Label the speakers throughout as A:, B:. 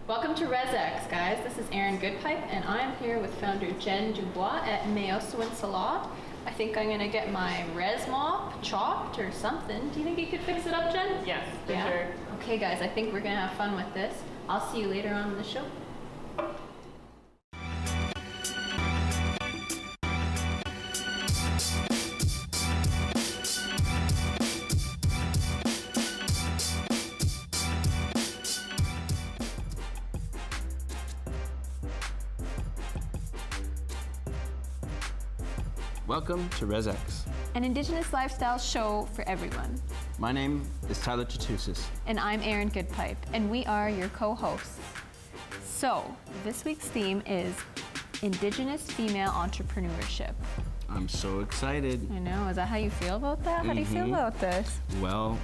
A: Welcome to REZX, guys. This is Erin Goodpipe, and I'm here with founder Jen Dubois at Miyosiwin Salon. I think I'm gonna get my res mop chopped or something. Do you think you could fix it up, Jen?
B: Yes, for sure.
A: Okay, guys, I think we're gonna have fun with this. I'll see you later on in the show.
C: Welcome to REZX,
A: An Indigenous Lifestyles Show for everyone.
C: My name is Tyler Tootoosis.
A: And I'm Erin Goodpipe, and we are your co-hosts. So, this week's theme is Indigenous Female Entrepreneurship.
C: I'm so excited.
A: I know, is that how you feel about that? How do you feel about this?
C: Well,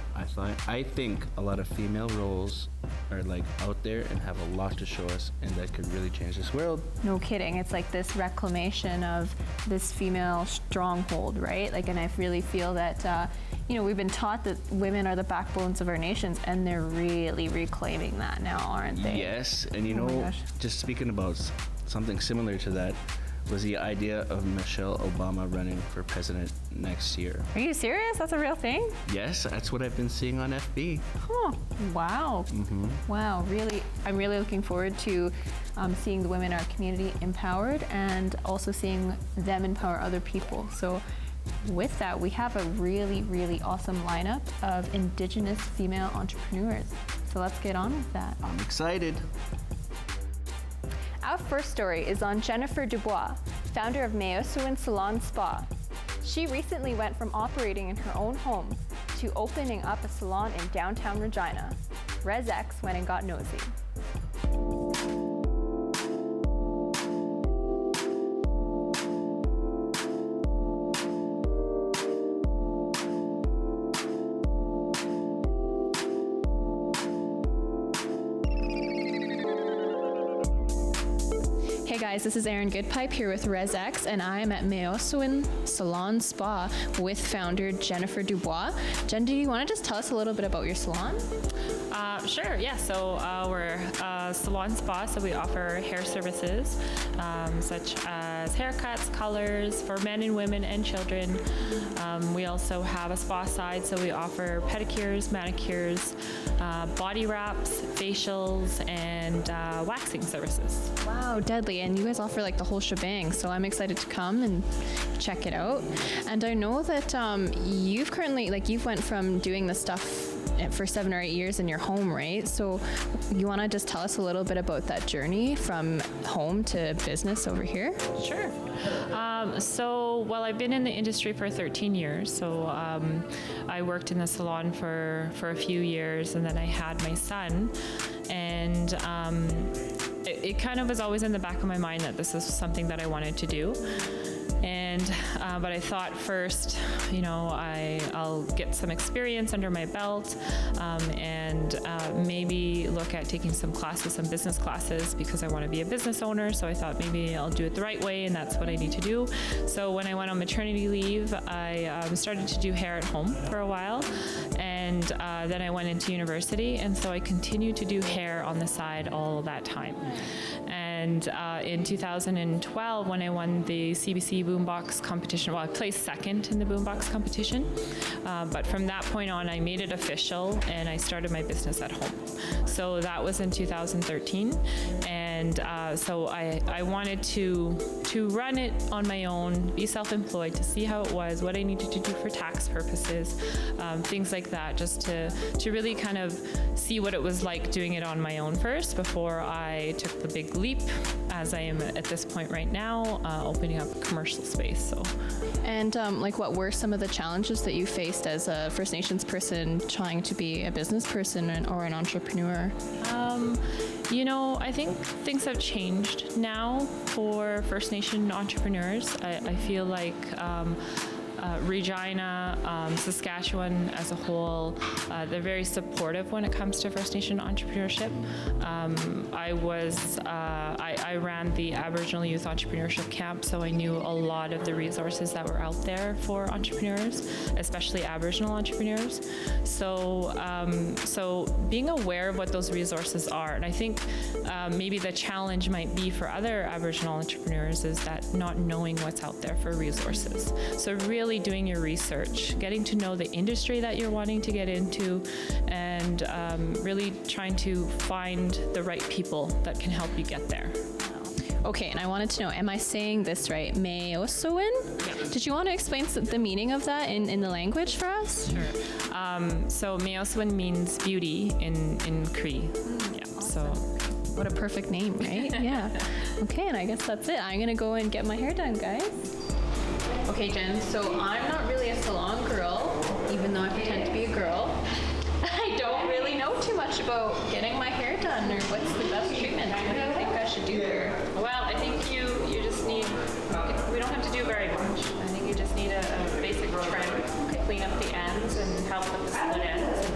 C: I think a lot of female roles are like out there and have a lot to show us, and that could really change this world.
A: No kidding, it's like this reclamation of this female stronghold, right? Like, and I really feel that, we've been taught that women are the backbones of our nations, and they're really reclaiming that now, aren't they?
C: Yes, and just speaking about something similar to that, was the idea of Michelle Obama running for president next year.
A: Are you serious? That's a real thing?
C: Yes, that's what I've been seeing on FB.
A: Huh. Wow. Wow. Really, I'm really looking forward to seeing the women in our community empowered and also seeing them empower other people. So with that, we have a really, really awesome lineup of Indigenous female entrepreneurs. So let's get on with that.
C: I'm excited.
A: Our first story is on Jennifer Dubois, founder of Miyosiwin Salon and Spa. She recently went from operating in her own home to opening up a salon in downtown Regina. REZX went and got nosy. Hey guys, this is Erin Goodpipe here with REZX, and I am at Miyosiwin Salon Spa with founder Jennifer Dubois. Jen, do you want to just tell us a little bit about your salon?
B: Sure, yeah. So we're a salon spa, so we offer hair services such as haircuts, colors for men and women and children. We also have a spa side, so we offer pedicures, manicures, body wraps, facials, and waxing services.
A: Wow, deadly. And you guys offer like the whole shebang, so I'm excited to come and check it out. And I know that you've went from doing the stuff for 7 or 8 years in your home, right? So you want to just tell us a little bit about that journey from home to business over here?
B: Sure. Well, I've been in the industry for 13 years. So I worked in the salon for a few years, and then I had my son. And it kind of was always in the back of my mind that this is something that I wanted to do. And but I thought first, I'll get some experience under my belt, and maybe look at taking some business classes, because I want to be a business owner. So I thought maybe I'll do it the right way, and that's what I need to do. So when I went on maternity leave, I started to do hair at home for a while, and then I went into university, and so I continued to do hair on the side all that time. And in 2012, when I won the CBC Boombox competition, well, I placed second in the Boombox competition. But from that point on, I made it official, and I started my business at home. So that was in 2013. And so I wanted to run it on my own, be self-employed, to see how it was, what I needed to do for tax purposes, things like that, just to really kind of see what it was like doing it on my own first before I took the big leap, as I am at this point right now, opening up a commercial space. So,
A: and what were some of the challenges that you faced as a First Nations person trying to be a business person or an entrepreneur?
B: I think things have changed now for First Nation entrepreneurs. I feel like Regina, Saskatchewan as a whole, they're very supportive when it comes to First Nation entrepreneurship. I ran the Aboriginal Youth Entrepreneurship Camp, so I knew a lot of the resources that were out there for entrepreneurs, especially Aboriginal entrepreneurs. So being aware of what those resources are, and I think maybe the challenge might be for other Aboriginal entrepreneurs is that not knowing what's out there for resources. So really doing your research, getting to know the industry that you're wanting to get into, and really trying to find the right people that can help you get there.
A: Okay, and I wanted to know, am I saying this right? Miyosiwin?
B: Yeah.
A: Did you want to explain the meaning of that in the language for us?
B: Sure. So Miyosiwin means beauty in Cree. Yeah. So.
A: What a perfect name, right? Yeah. Okay, and I guess that's it. I'm gonna go and get my hair done, guys. Okay, Jen, so I'm not really a salon girl, even though I pretend to be a girl. I don't really know too much about getting my hair done or what's the best treatment. What do you think I should do here?
B: Well, I think you just need, we don't have to do very much. I think you just need a basic trim, clean up the ends and help with the split ends.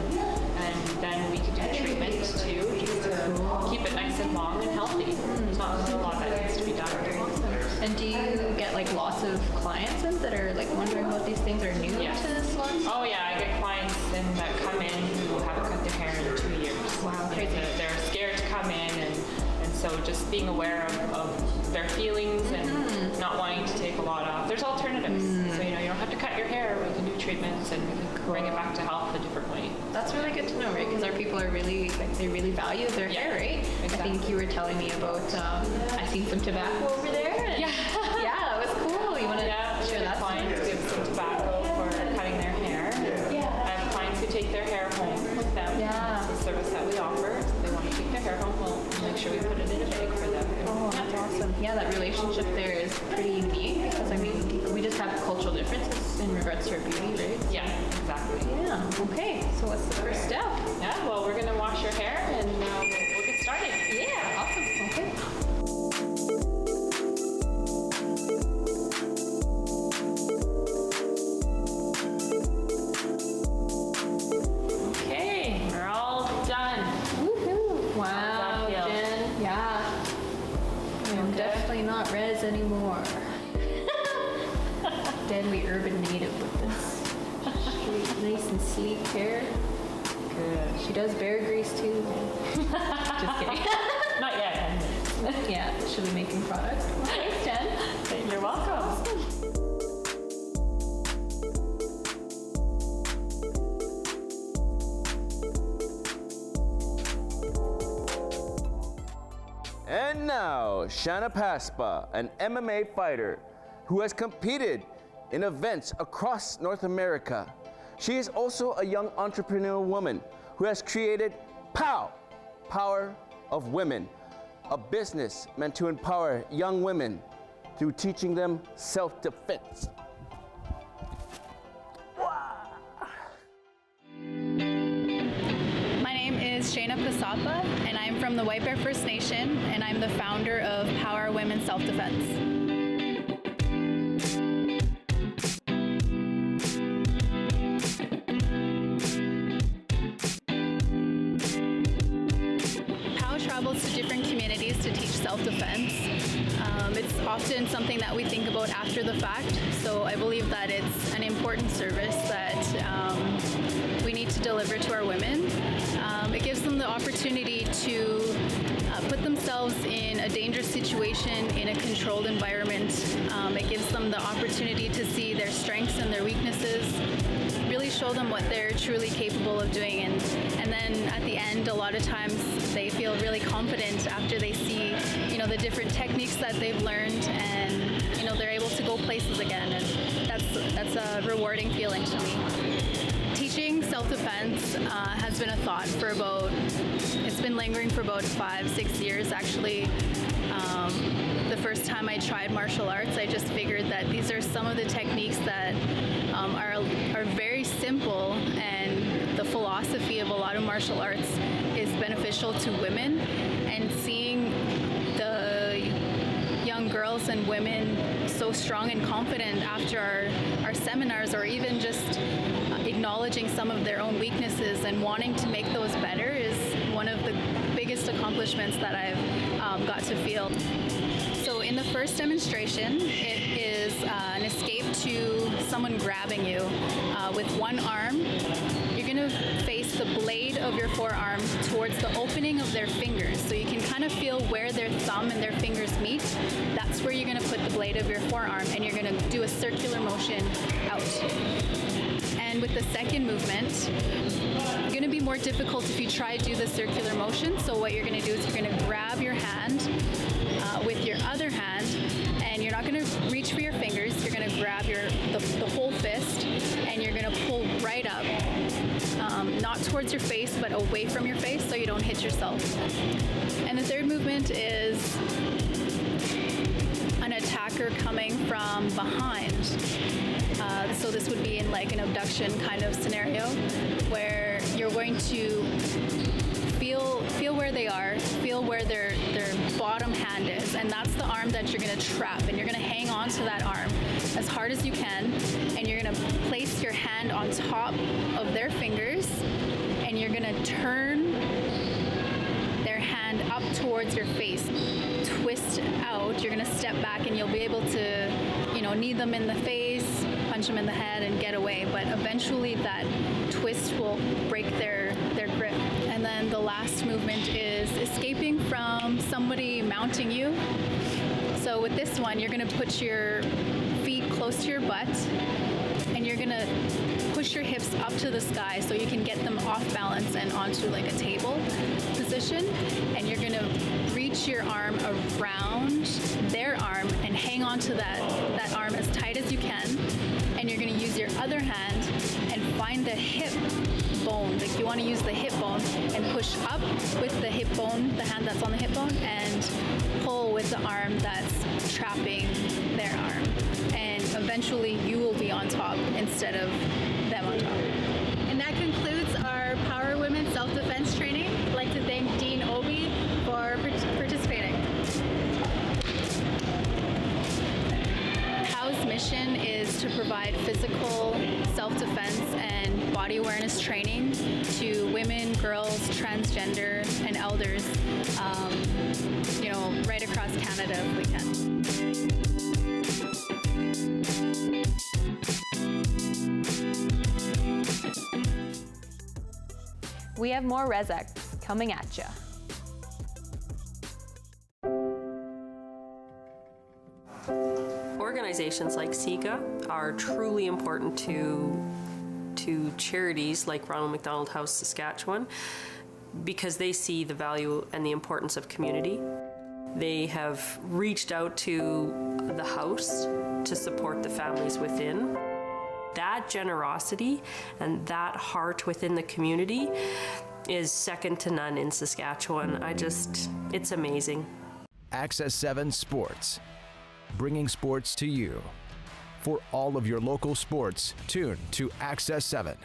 B: And then we can do treatment too, just to keep it nice and long and healthy. There's not really a lot that needs to be done.
A: And do you get like lots of clients in that are like wondering about these things, are new to the salon?
B: Oh yeah, I get clients in that come in who haven't cut their hair in 2 years.
A: Wow, crazy.
B: They're scared to come in, and so just being aware of their feelings and not wanting to take a lot off. There's alternatives. So you don't have to cut your hair. We can do treatments and we can bring it back to health a different way.
A: That's really good to know, right? Because our people are really, they really value their hair, right? Exactly. I think you were telling me about, I seen some tobacco over there. And yeah, that was cool. You want to share that?
B: Clients give some tobacco for cutting their hair. Yeah. I have clients who take their hair home with them. Yeah. It's a service that we offer. If they want to take their hair home, we'll make sure we put it in a bag for them.
A: Oh, that's awesome. Yeah, that relationship there is pretty unique because, I mean, we just have cultural differences in regards to our beauty, right?
B: Yeah, exactly.
A: Yeah. Okay, so what's the first step?
B: Yeah, well, we're going to wash your hair and we'll get started.
A: Yeah, awesome. Okay.
B: Okay, we're all done.
A: Woohoo! Wow,
B: How's that feel?
A: Jen. Yeah. I'm definitely not Rez anymore. Deadly urban native with this straight, nice and sleek hair. Good. She does bear grease too. Just kidding.
B: Not yet.
A: Yeah, she'll be making products. Well, thanks, Jen.
B: You're welcome.
C: And now, Shana Pasapa, an MMA fighter who has competed in events across North America. She is also a young entrepreneurial woman who has created POW, Power of Women, a business meant to empower young women through teaching them self-defense.
D: My name is Shana Pasapa, and I'm from the White Bear First Nation, and I'm the founder of Power Women Self-Defense. To different communities to teach self-defense. It's often something that we think about after the fact, so I believe that it's an important service that we need to deliver to our women. It gives them the opportunity to put themselves in a dangerous situation in a controlled environment. It gives them the opportunity to see their strengths and their weaknesses, really show them what they're truly capable of doing, and then at the end, a lot of times they feel really confident after they see, the different techniques that they've learned, and they're able to go places again, and that's a rewarding feeling to me. Teaching self-defense has been a thought for it's been lingering for about 5-6 years actually. The first time I tried martial arts, I just figured that these are some of the techniques that are very simple, and the philosophy of a lot of martial arts is beneficial to women, and seeing the young girls and women so strong and confident after our seminars, or even just acknowledging some of their own weaknesses and wanting to make those better is one of the biggest accomplishments that I've got to feel. So in the first demonstration, it is an escape to someone grabbing you with one arm. You're going to face the blade of your forearm towards the opening of their fingers, so you can kind of feel where their thumb and their fingers meet. That's where you're going to put the blade of your forearm, and you're going to do a circular motion out. And with the second movement, it's going to be more difficult if you try to do the circular motion. So what you're going to do is you're going to grab your hand with your other hand, and you're not going to reach for your fingers. You're going to grab the whole fist, and you're going to pull right up, not towards your face, but away from your face so you don't hit yourself. And the third movement is an attacker coming from behind. So this would be in like an abduction kind of scenario, where you're going to feel where they are, feel where their bottom hand is, and that's the arm that you're going to trap, and you're going to hang on to that arm as hard as you can, and you're going to place your hand on top of their fingers, and you're going to turn their hand up towards your face, twist out. You're going to step back, and you'll be able to, knee them in the face, punch them in the head, and get away. But eventually that twist will break their grip. And then the last movement is escaping from somebody mounting you. So with this one, you're going to put your feet close to your butt, and you're going to push your hips up to the sky so you can get them off balance and onto like a table position. And you're going to reach your arm around their arm and hang on to that arm as tight as you can. And you're going to use your other hand and find the hip bone. Like you want to use the hip bone and push up with the hip bone, the hand that's on the hip bone, and pull with the arm that's trapping their arm. And eventually you will be on top instead of them on top. And that concludes our Power Women Self-Defense training. I'd like to thank Dean Obi for participating. POW's mission is to provide physical self-defense and body awareness training to women, girls, transgender, and elders, right across Canada if we can.
A: We have more REZX coming at you.
E: Organizations like SIGA are truly important to charities like Ronald McDonald House Saskatchewan, because they see the value and the importance of community. They have reached out to the house to support the families within. That generosity and that heart within the community is second to none in Saskatchewan. It's amazing.
F: Access7 Sports, bringing sports to you. For all of your local sports, tune to Access7.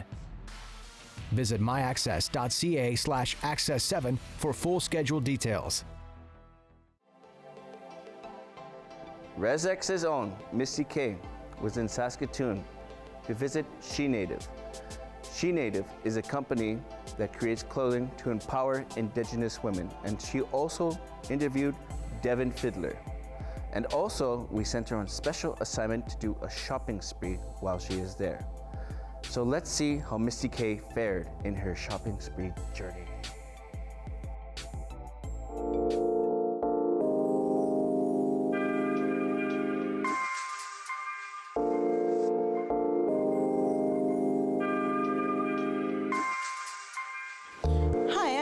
F: Visit myaccess.ca/access7 for full schedule details.
C: REZX's own Misty K was in Saskatoon to visit She Native. She Native is a company that creates clothing to empower Indigenous women, and she also interviewed Devon Fiddler. And also, we sent her on special assignment to do a shopping spree while she is there. So let's see how Misty K fared in her shopping spree journey.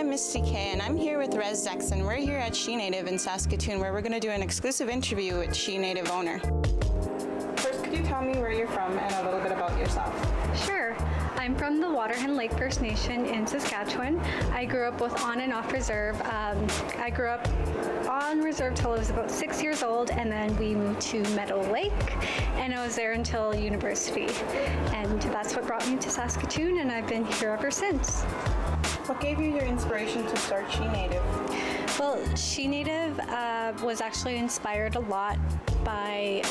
G: Misty K, and I'm here with REZX, and we're here at She Native in Saskatoon, where we're going to do an exclusive interview with She Native owner. First, could you tell me where you're from and a little bit about yourself?
H: Sure. I'm from the Waterhen Lake First Nation in Saskatchewan. I grew up both on and off reserve. I grew up on reserve till I was about 6 years old, and then we moved to Meadow Lake, and I was there until university. And that's what brought me to Saskatoon, and I've been here ever since.
G: What gave you your inspiration to start She Native?
H: Well, She Native was actually inspired a lot by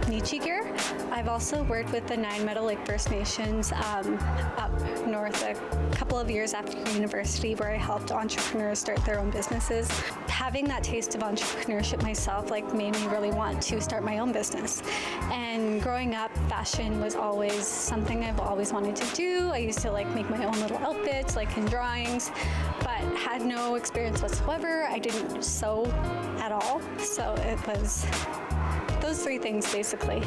H: Nietzsche gear. I've also worked with the 9 Meadow Lake First Nations up north a couple of years after university, where I helped entrepreneurs start their own businesses. Having that taste of entrepreneurship myself made me really want to start my own business. And growing up, fashion was always something I've always wanted to do. I used to make my own little outfits, in drawings, but had no experience whatsoever. I didn't sew at all, so it was those 3 things basically.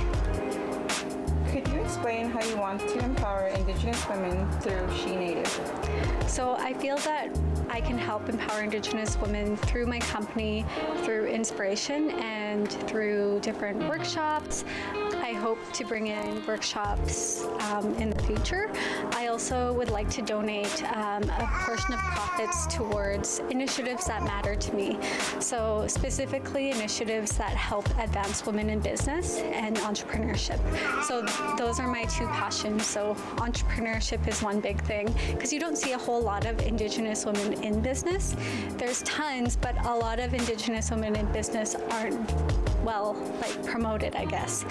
G: Could you explain how you want to empower Indigenous women through She Native?
H: So I feel that I can help empower Indigenous women through my company, through inspiration, and through different workshops. I hope to bring in workshops in the future. I also would like to donate a portion of profits towards initiatives that matter to me. So specifically initiatives that help advance women in business and entrepreneurship. So those are my 2 passions. So entrepreneurship is one big thing, because you don't see a whole lot of Indigenous women in business. There's tons, but a lot of Indigenous women in business aren't promoted, I guess.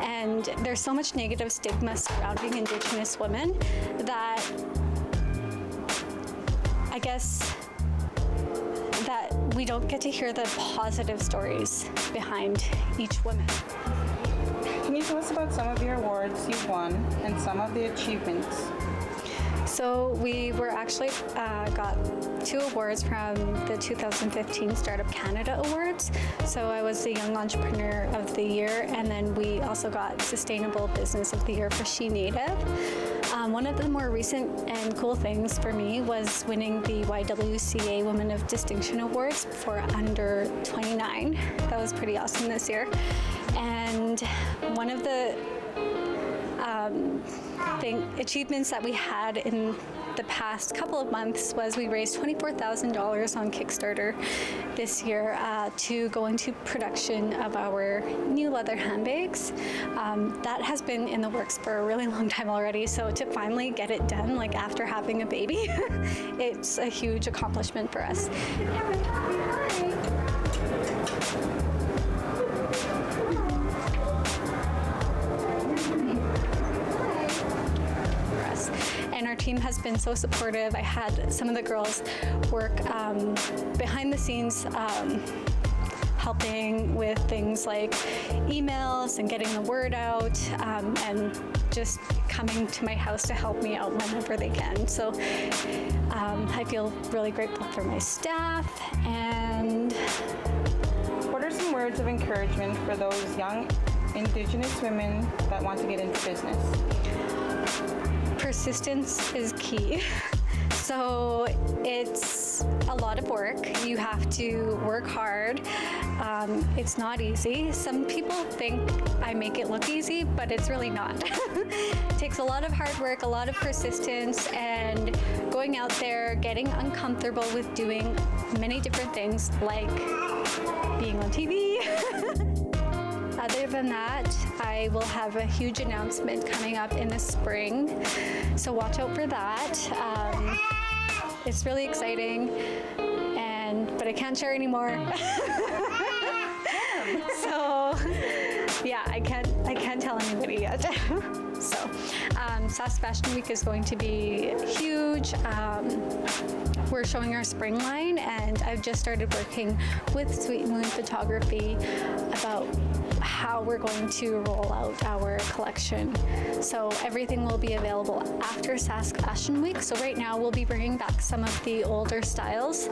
H: And there's so much negative stigma surrounding Indigenous women that I guess that we don't get to hear the positive stories behind each woman.
G: Can you tell us about some of your awards you've won and some of the achievements?
H: So we were actually got 2 awards from the 2015 Startup Canada Awards. So I was the Young Entrepreneur of the Year, and then we also got Sustainable Business of the Year for She Native. One of the more recent and cool things for me was winning the YWCA Women of Distinction Awards for under 29. That was pretty awesome this year. And one of the achievements that we had in the past couple of months was we raised $24,000 on Kickstarter this year to go into production of our new leather handbags. That has been in the works for a really long time already, so to finally get it done, after having a baby, it's a huge accomplishment for us. And our team has been so supportive. I had some of the girls work behind the scenes, helping with things like emails and getting the word out, and just coming to my house to help me out whenever they can. So I feel really grateful for my staff. And
G: what are some words of encouragement for those young Indigenous women that want to get into business?
H: Persistence is key. So it's a lot of work. You have to work hard. It's not easy. Some people think I make it look easy, but it's really not. It takes a lot of hard work, a lot of persistence, and going out there, getting uncomfortable with doing many different things, like being on TV. Other than that, I will have a huge announcement coming up in the spring, so watch out for that. It's really exciting, but I can't share anymore. So, yeah, I can't tell anybody yet. So, Sask Fashion Week is going to be huge. We're showing our spring line, and I've just started working with Sweet Moon Photography about how we're going to roll out our collection. So everything will be available after Sask Fashion Week. So right now we'll be bringing back some of the older styles,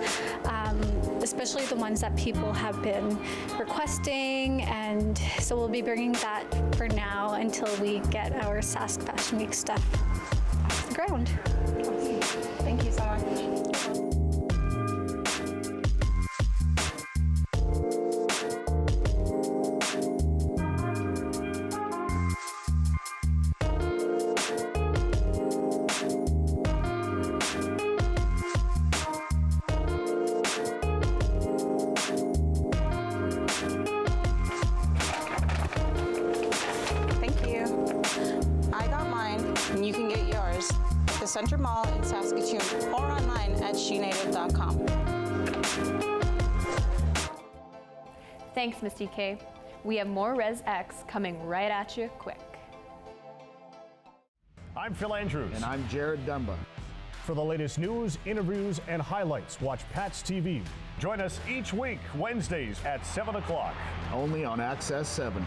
H: especially the ones that people have been requesting. And so we'll be bringing that for now until we get our Sask Fashion Week stuff off the ground.
G: Thank you so much. Centre Mall in Saskatoon, or online at shenative.com.
A: Thanks, Miss DK. We have more REZX coming right at you quick.
I: I'm Phil Andrews.
J: And I'm Jared Dumba.
I: For the latest news, interviews, and highlights, watch Pat's TV. Join us each week, Wednesdays at 7 o'clock.
J: Only on Access 7.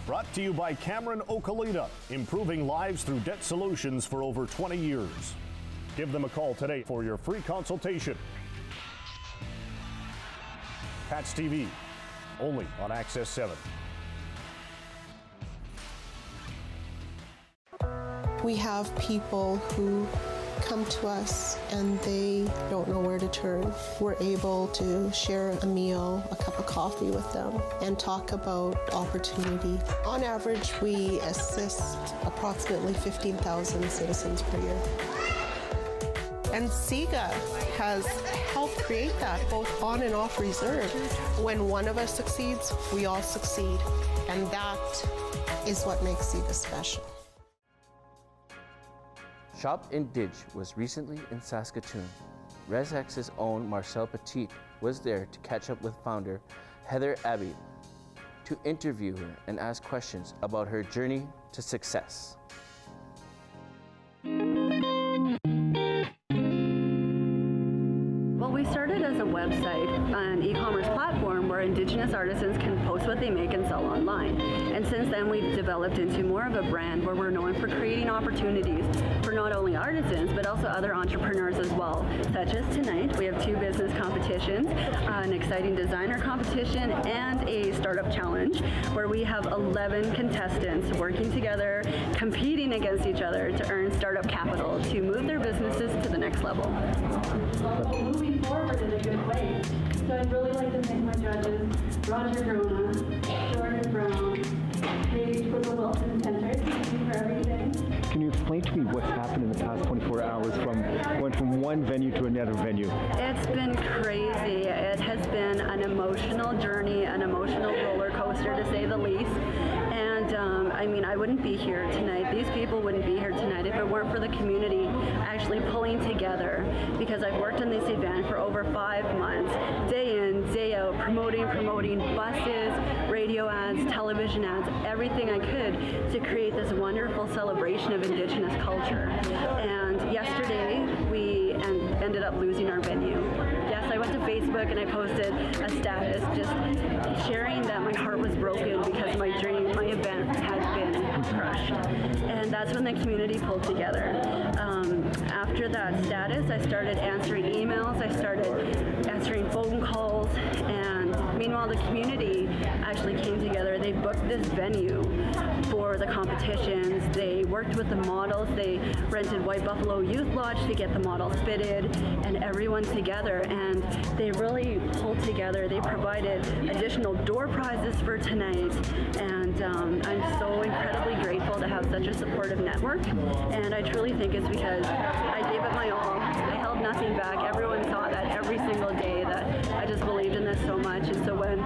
I: Brought to you by Cameron Okalita, improving lives through debt solutions for over 20 years. Give them a call today for your free consultation. Pat's TV, only on Access 7.
K: We have people who come to us and they don't know where to turn. We're able to share a meal, a cup of coffee with them, and talk about opportunity. On average, we assist approximately 15,000 citizens per year. And SIGA has helped create that both on and off reserve. When one of us succeeds, we all succeed. And that is what makes SIGA special.
C: Shop Indig was recently in Saskatoon. REZX's own Marcel Petit was there to catch up with founder Heather Abbey to interview her and ask questions about her journey to success.
L: Well, we started as a website, an e-commerce platform where Indigenous artisans can post what they make and sell online. And since then, we've developed into more of a brand where we're known for creating opportunities for not only artisans, but also other entrepreneurs as well. Such as tonight, we have 2 business competitions, an exciting designer competition, and a startup challenge, where we have 11 contestants working together, competing against each other to earn startup capital to move their businesses to the next level. Moving forward in a good way. So I'd really like to thank my judges, Roger Grona, Jordan Brown, Katie Twiddle Wilson Center. Thank you for everything.
M: Can you explain to me what's happened in the past 24 hours from going from one venue to another venue?
L: It's been crazy. It has been an emotional journey, an emotional roller coaster to say the least. And I mean, I wouldn't be here tonight. These people wouldn't be here tonight if it weren't for the community actually pulling together, because I've worked on this event for over 5 months, day in, day out, promoting buses, radio ads, television ads, everything I could to create this wonderful celebration of Indigenous culture. And yesterday, we ended up losing our venue. Yes, I went to Facebook and I posted a status just sharing that my heart was broken because my dream, my event had been crushed. And that's when the community pulled together. After that status, I started answering emails, I started answering phone calls, and meanwhile the community actually came together. They booked this venue for the competitions, they worked with the models, they rented White Buffalo Youth Lodge to get the models fitted, and everyone together, and they really pulled together. They provided additional door prizes for tonight, and I'm so incredibly grateful to have such a supportive network, and I truly think it's because I gave it my all. I held nothing back. Everyone saw that every single day, that I just believed in this so much, and so when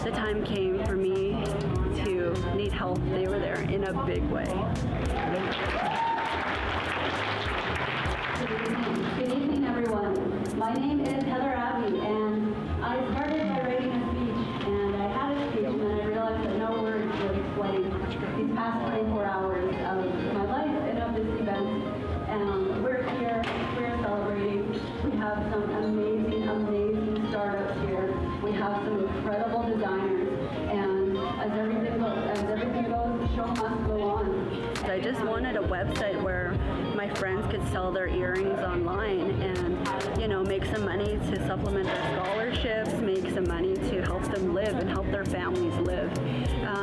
L: the time came for me to need help, they were there in a big way. Good evening, everyone. My name is Heather Abbey, and I started by writing a speech, and I had a speech, and then I realized that no words would explain these past 24 hours of my life and of this event. And we're here, we're celebrating. We have some amazing startups here. We have some incredible designers, and as everything goes, the show must go on. I just wanted a website where my friends could sell their earrings online and, you know, make some money to supplement their scholarships, make some money to help them live and help their families live.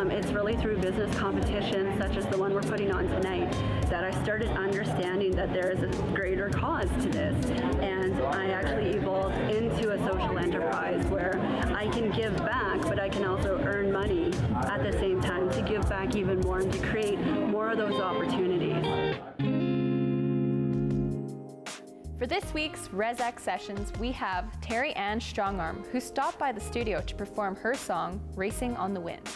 L: It's really through business competitions such as the one we're putting on tonight that I started understanding that there is a greater cause to this, and I actually evolved into a social enterprise where I can give back, but I can also earn money at the same time to give back even more and to create more of those opportunities.
A: For this week's REZX Sessions, we have Terri-Anne Strongarm, who stopped by the studio to perform her song, Racing on the Wind.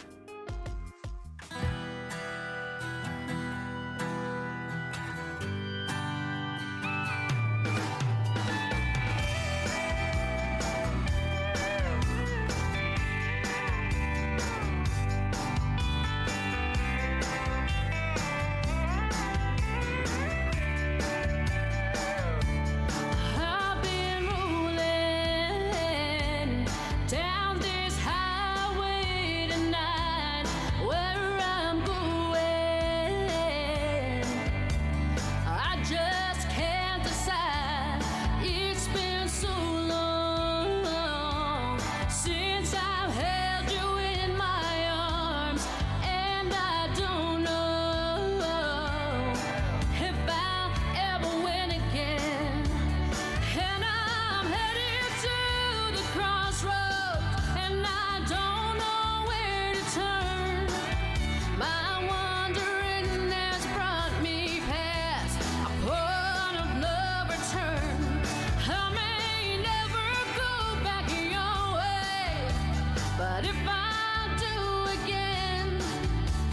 N: But if I do again,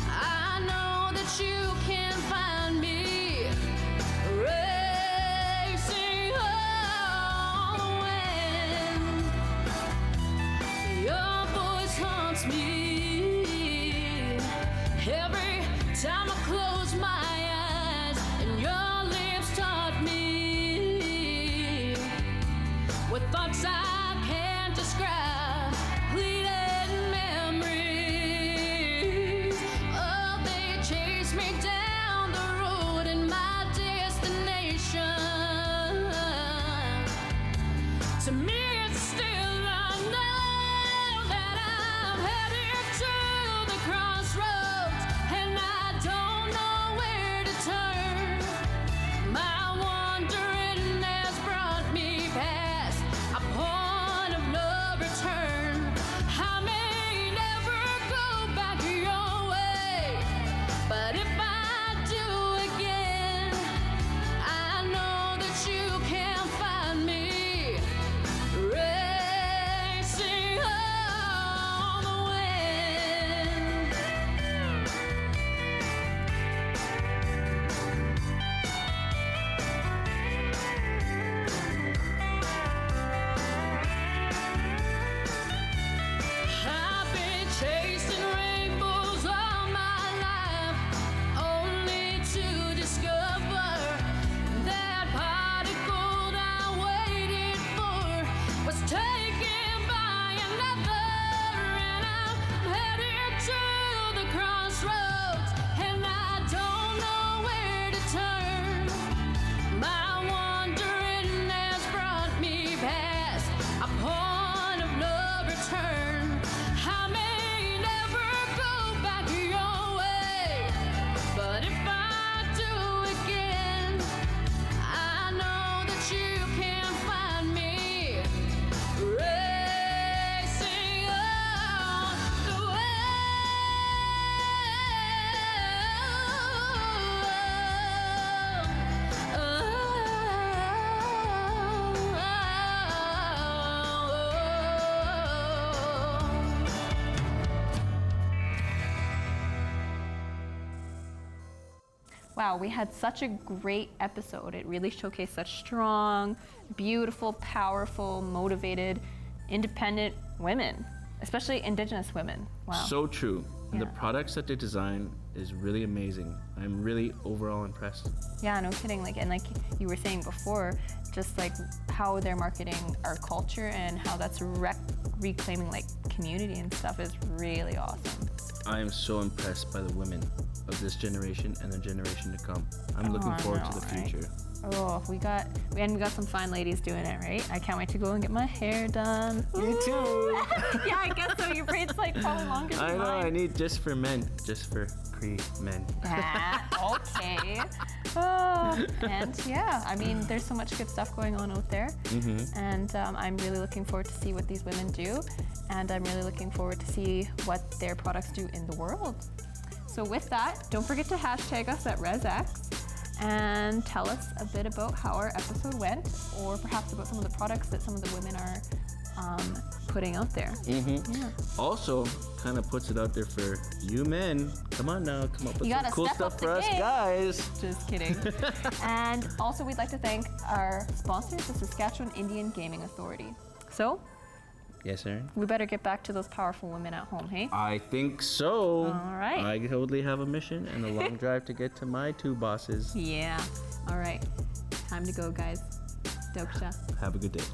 N: I know that you can find me racing on the wind. Your voice haunts me every time I close my eyes, and your lips taught me with thoughts I can't describe, fleeting memories. Oh, they chase me down the road in my destination. To me, it's still unknown that I'm headed to the crossroads, and I don't know where to turn. My wandering has brought me past a point of no return. I may never go back your way, but if I do again, I know that you can find me racing on the wind. I've been chasing rainbows all my life, only to discover that pot of gold I waited for was taken by another. And I'm headed to the crossroads, and I don't know where to turn. My wandering has brought me past a point of no return. I may never go back your way, but if I do again, I know that you can find me racing on the
A: Wow, we had such a great episode. It really showcased such strong, beautiful, powerful, motivated, independent women, especially Indigenous women. Wow.
C: So true. And the
A: Yeah.
C: products that they design is really amazing. I'm really overall impressed.
A: Yeah, no kidding. Like, and like you were saying before, just like how they're marketing our culture and how that's reclaiming like community and stuff is really awesome.
C: I am so impressed by the women of this generation and the generation to come. I'm looking
A: I
C: forward to
A: know,
C: the
A: right?
C: future.
A: Oh, we got some fine ladies doing it, right? I can't wait to go and get my hair done.
C: Me too.
A: Yeah, I guess so. Your braid's like probably longer than
C: I know,
A: mine.
C: I need just for men, just for Cree men.
A: Okay. Oh, and yeah, I mean, there's so much good stuff going on out there. And I'm really looking forward to see what these women do. And I'm really looking forward to see what their products do in the world. So with that, don't forget to hashtag us at REZX and tell us a bit about how our episode went, or perhaps about some of the products that some of the women are putting out there. Yeah.
C: Also, kind of puts it out there for you men. Come on now, come up with
A: You
C: some
A: gotta
C: cool
A: step
C: stuff
A: up
C: for
A: the
C: us
A: game.
C: guys.
A: Just kidding. And also, we'd like to thank our sponsors, the Saskatchewan Indian Gaming Authority. So,
C: Yes, Erin?
A: we better get back to those powerful women at home, hey?
C: I think so.
A: All right.
C: I totally have a mission and a long drive to get to my two bosses.
A: Yeah. All right. Time to go, guys. Doksha.
C: Have a good day.